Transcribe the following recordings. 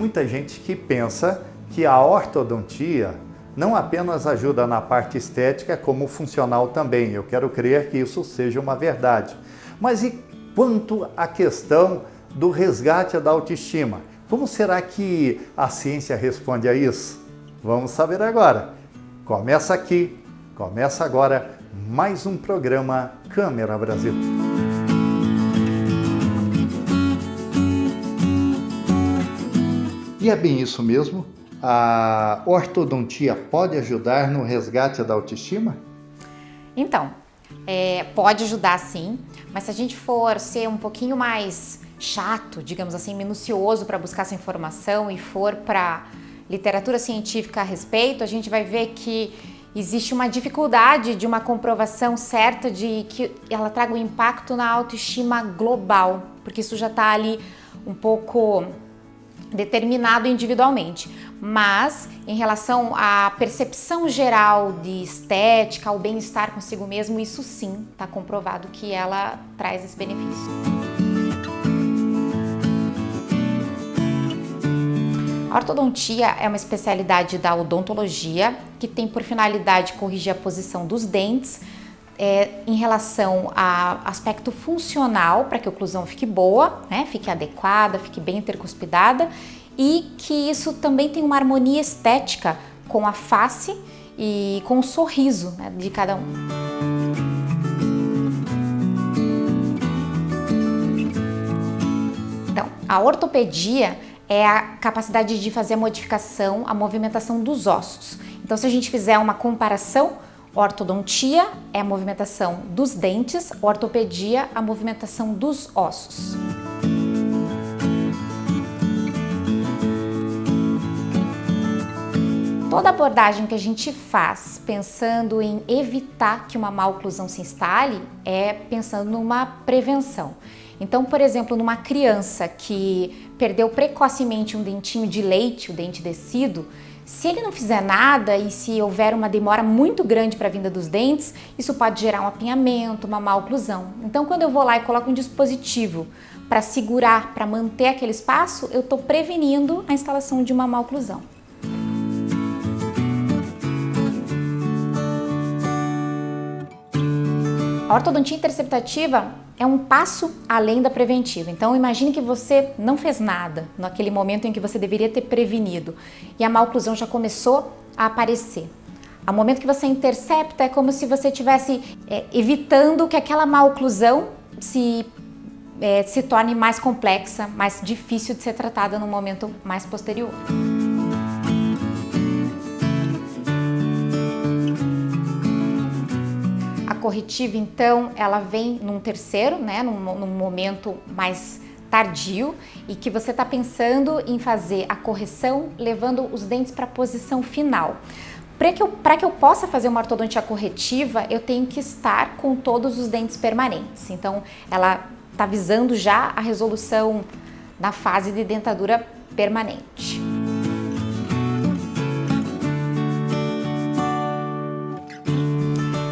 muita gente que pensa que a ortodontia não apenas ajuda na parte estética, como funcional também. Eu quero crer que isso seja uma verdade. Mas e quanto à questão do resgate da autoestima? Como será que a ciência responde a isso? Vamos saber agora. Começa aqui, começa agora mais um programa Câmera Brasil. E é bem isso mesmo? A ortodontia pode ajudar no resgate da autoestima? Então, pode ajudar sim, mas se a gente for ser um pouquinho mais chato, digamos assim, minucioso para buscar essa informação e for para literatura científica a respeito, a gente vai ver que existe uma dificuldade de uma comprovação certa de que ela traga um impacto na autoestima global, porque isso já está ali um pouco determinado individualmente. Mas em relação à percepção geral de estética, ao bem-estar consigo mesmo, isso sim está comprovado que ela traz esse benefício. A ortodontia é uma especialidade da odontologia que tem por finalidade corrigir a posição dos dentes em relação a aspecto funcional, para que a oclusão fique boa, né, fique adequada, fique bem intercuspidada, e que isso também tem uma harmonia estética com a face e com o sorriso, né, de cada um. Então, a ortopedia é a capacidade de fazer a modificação, a movimentação dos ossos. Então, se a gente fizer uma comparação, ortodontia é a movimentação dos dentes, ortopedia a movimentação dos ossos. Toda abordagem que a gente faz pensando em evitar que uma má oclusão se instale é pensando numa prevenção. Então, por exemplo, numa criança que perdeu precocemente um dentinho de leite, o dente descido, se ele não fizer nada e se houver uma demora muito grande para a vinda dos dentes, isso pode gerar um apinhamento, uma má oclusão. Então, quando eu vou lá e coloco um dispositivo para segurar, para manter aquele espaço, eu estou prevenindo a instalação de uma má oclusão. A ortodontia interceptativa é um passo além da preventiva. Então imagine que você não fez nada naquele momento em que você deveria ter prevenido e a má oclusão já começou a aparecer. Ao momento que você intercepta é como se você estivesse evitando que aquela má oclusão se torne mais complexa, mais difícil de ser tratada no momento mais posterior. A corretiva, então, ela vem num terceiro, né, num momento mais tardio e que você está pensando em fazer a correção levando os dentes para a posição final. Para que eu possa fazer uma ortodontia corretiva, eu tenho que estar com todos os dentes permanentes. Então, ela está visando já a resolução na fase de dentadura permanente.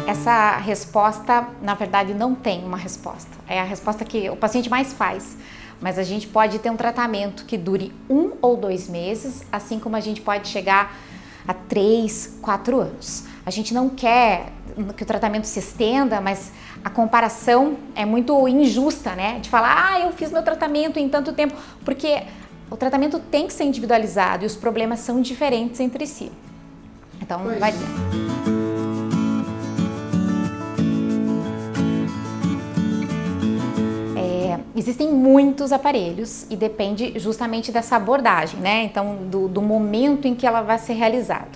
Essa resposta, na verdade, não tem uma resposta. É a resposta que o paciente mais faz. Mas a gente pode ter um tratamento que dure 1 ou 2 meses, assim como a gente pode chegar a 3, 4 anos. A gente não quer que o tratamento se estenda, mas a comparação é muito injusta, né? De falar, eu fiz meu tratamento em tanto tempo, porque o tratamento tem que ser individualizado e os problemas são diferentes entre si. Então, vai dentro. Existem muitos aparelhos e depende justamente dessa abordagem, né? Então, do momento em que ela vai ser realizada.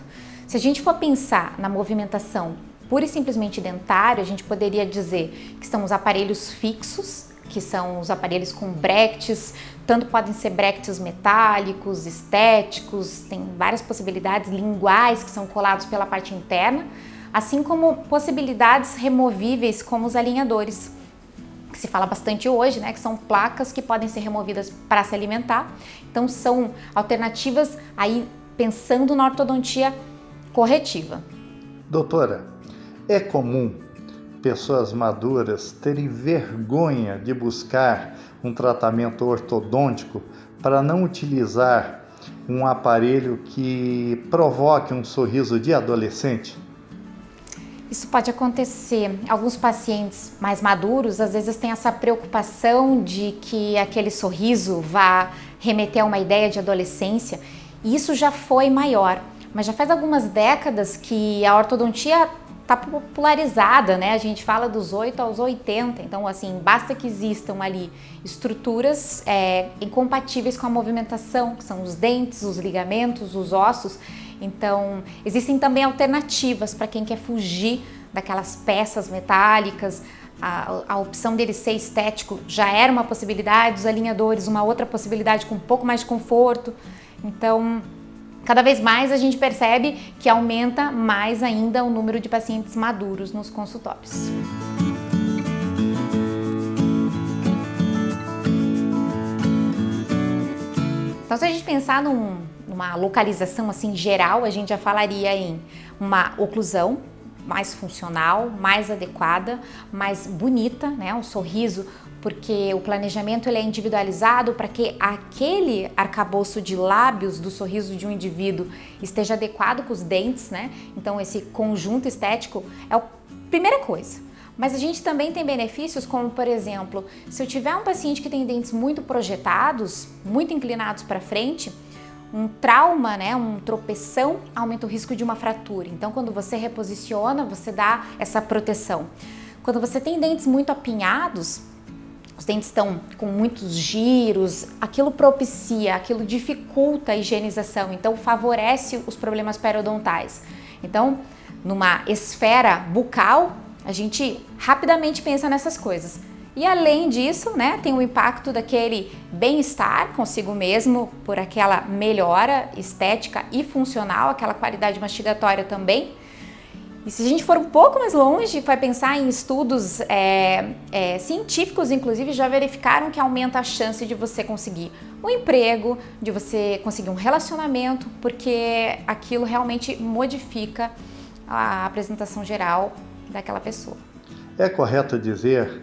Se a gente for pensar na movimentação pura e simplesmente dentária, a gente poderia dizer que são os aparelhos fixos, que são os aparelhos com brackets, tanto podem ser brackets metálicos, estéticos, tem várias possibilidades, linguais que são colados pela parte interna, assim como possibilidades removíveis como os alinhadores, que se fala bastante hoje, né, que são placas que podem ser removidas para se alimentar. Então são alternativas aí pensando na ortodontia corretiva. Doutora, é comum pessoas maduras terem vergonha de buscar um tratamento ortodôntico para não utilizar um aparelho que provoque um sorriso de adolescente? Isso pode acontecer. Alguns pacientes mais maduros, às vezes, têm essa preocupação de que aquele sorriso vá remeter a uma ideia de adolescência, e isso já foi maior. Mas já faz algumas décadas que a ortodontia está popularizada, né? A gente fala dos 8 aos 80, então assim, basta que existam ali estruturas incompatíveis com a movimentação, que são os dentes, os ligamentos, os ossos. Então, existem também alternativas para quem quer fugir daquelas peças metálicas. A opção dele ser estético já era uma possibilidade, os alinhadores uma outra possibilidade com um pouco mais de conforto. Então, cada vez mais a gente percebe que aumenta mais ainda o número de pacientes maduros nos consultórios. Então, se a gente pensar numa localização assim geral, a gente já falaria em uma oclusão mais funcional, mais adequada, mais bonita, né? Um sorriso, porque o planejamento ele é individualizado para que aquele arcabouço de lábios do sorriso de um indivíduo esteja adequado com os dentes, né? Então esse conjunto estético é a primeira coisa. Mas a gente também tem benefícios como, por exemplo, se eu tiver um paciente que tem dentes muito projetados, muito inclinados para frente, um trauma, né, um tropeção, aumenta o risco de uma fratura. Então, quando você reposiciona, você dá essa proteção. Quando você tem dentes muito apinhados, os dentes estão com muitos giros, aquilo propicia, aquilo dificulta a higienização, então favorece os problemas periodontais. Então, numa esfera bucal, a gente rapidamente pensa nessas coisas. E além disso, né, tem o impacto daquele bem-estar consigo mesmo, por aquela melhora estética e funcional, aquela qualidade mastigatória também. E se a gente for um pouco mais longe, vai pensar em estudos científicos, inclusive, já verificaram que aumenta a chance de você conseguir um emprego, de você conseguir um relacionamento, porque aquilo realmente modifica a apresentação geral daquela pessoa. É correto dizer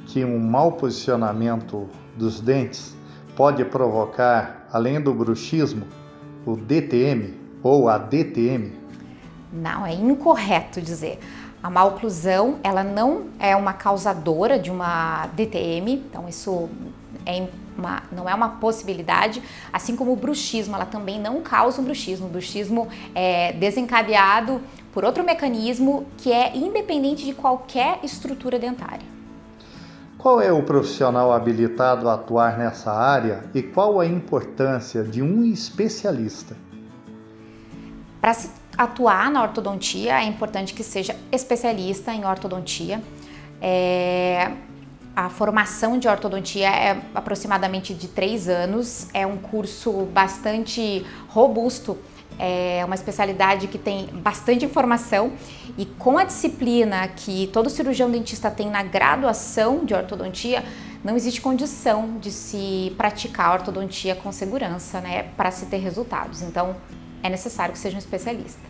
que um mau posicionamento dos dentes pode provocar, além do bruxismo, o DTM ou a DTM? Não, é incorreto dizer. A maloclusão, ela não é uma causadora de uma DTM, então isso não é uma possibilidade, assim como o bruxismo, ela também não causa um bruxismo. O bruxismo é desencadeado por outro mecanismo que é independente de qualquer estrutura dentária. Qual é o profissional habilitado a atuar nessa área e qual a importância de um especialista? Para se atuar na ortodontia, é importante que seja especialista em ortodontia. A formação de ortodontia é aproximadamente de 3 anos, é um curso bastante robusto, é uma especialidade que tem bastante informação e com a disciplina que todo cirurgião dentista tem na graduação de ortodontia, não existe condição de se praticar ortodontia com segurança, né, para se ter resultados. Então, é necessário que seja um especialista.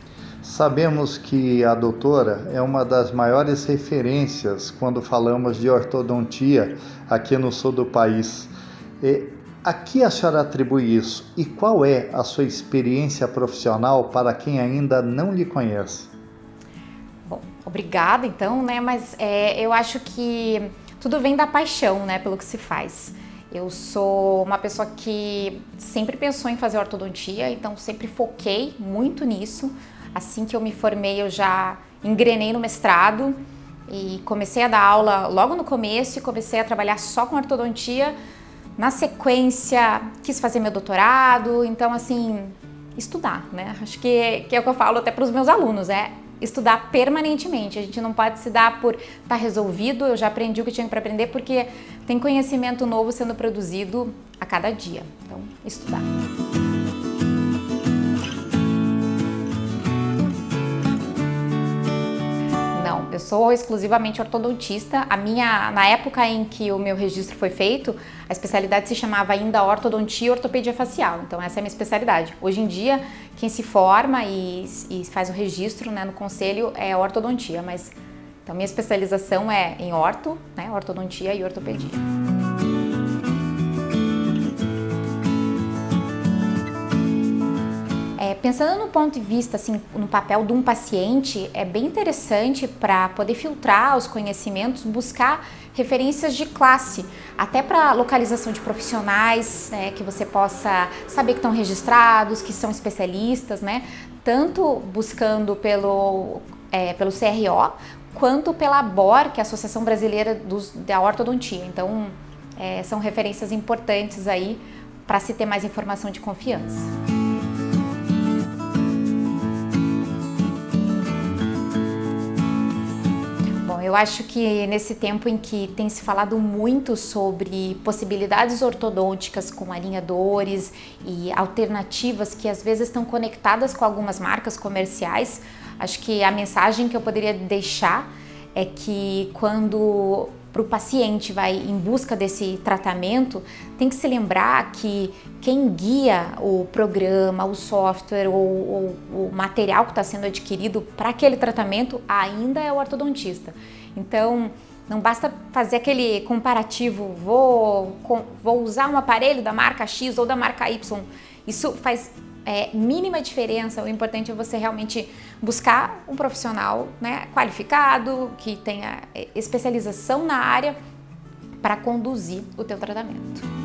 Sabemos que a doutora é uma das maiores referências quando falamos de ortodontia aqui no sul do país. A que a senhora atribui isso e qual é a sua experiência profissional para quem ainda não lhe conhece? Bom, obrigada então, né? Mas eu acho que tudo vem da paixão, né, pelo que se faz. Eu sou uma pessoa que sempre pensou em fazer ortodontia, então sempre foquei muito nisso. Assim que eu me formei, eu já engrenei no mestrado e comecei a dar aula logo no começo e comecei a trabalhar só com ortodontia. Na sequência, quis fazer meu doutorado, então assim, estudar, né? Acho que é o que eu falo até para os meus alunos, estudar permanentemente. A gente não pode se dar por estar resolvido, eu já aprendi o que tinha para aprender, porque tem conhecimento novo sendo produzido a cada dia. Então, estudar. Não, eu sou exclusivamente ortodontista. Na época em que o meu registro foi feito, a especialidade se chamava ainda ortodontia e ortopedia facial. Então essa é a minha especialidade. Hoje em dia, quem se forma e faz o registro, né, no conselho é ortodontia, mas então minha especialização é em ortodontia e ortopedia. Pensando no ponto de vista, assim, no papel de um paciente, é bem interessante para poder filtrar os conhecimentos, buscar referências de classe, até para localização de profissionais, né, que você possa saber que estão registrados, que são especialistas, né, tanto buscando pelo CRO, quanto pela ABOR, que é a Associação Brasileira da Ortodontia. Então, são referências importantes aí para se ter mais informação de confiança. Bom, eu acho que nesse tempo em que tem se falado muito sobre possibilidades ortodônticas com alinhadores e alternativas que às vezes estão conectadas com algumas marcas comerciais, acho que a mensagem que eu poderia deixar é que quando para o paciente vai em busca desse tratamento, tem que se lembrar que quem guia o programa, o software ou o material que está sendo adquirido para aquele tratamento ainda é o ortodontista. Então, não basta fazer aquele comparativo, vou usar um aparelho da marca X ou da marca Y. Isso faz mínima diferença. O importante é você realmente buscar um profissional, né, qualificado, que tenha especialização na área para conduzir o teu tratamento.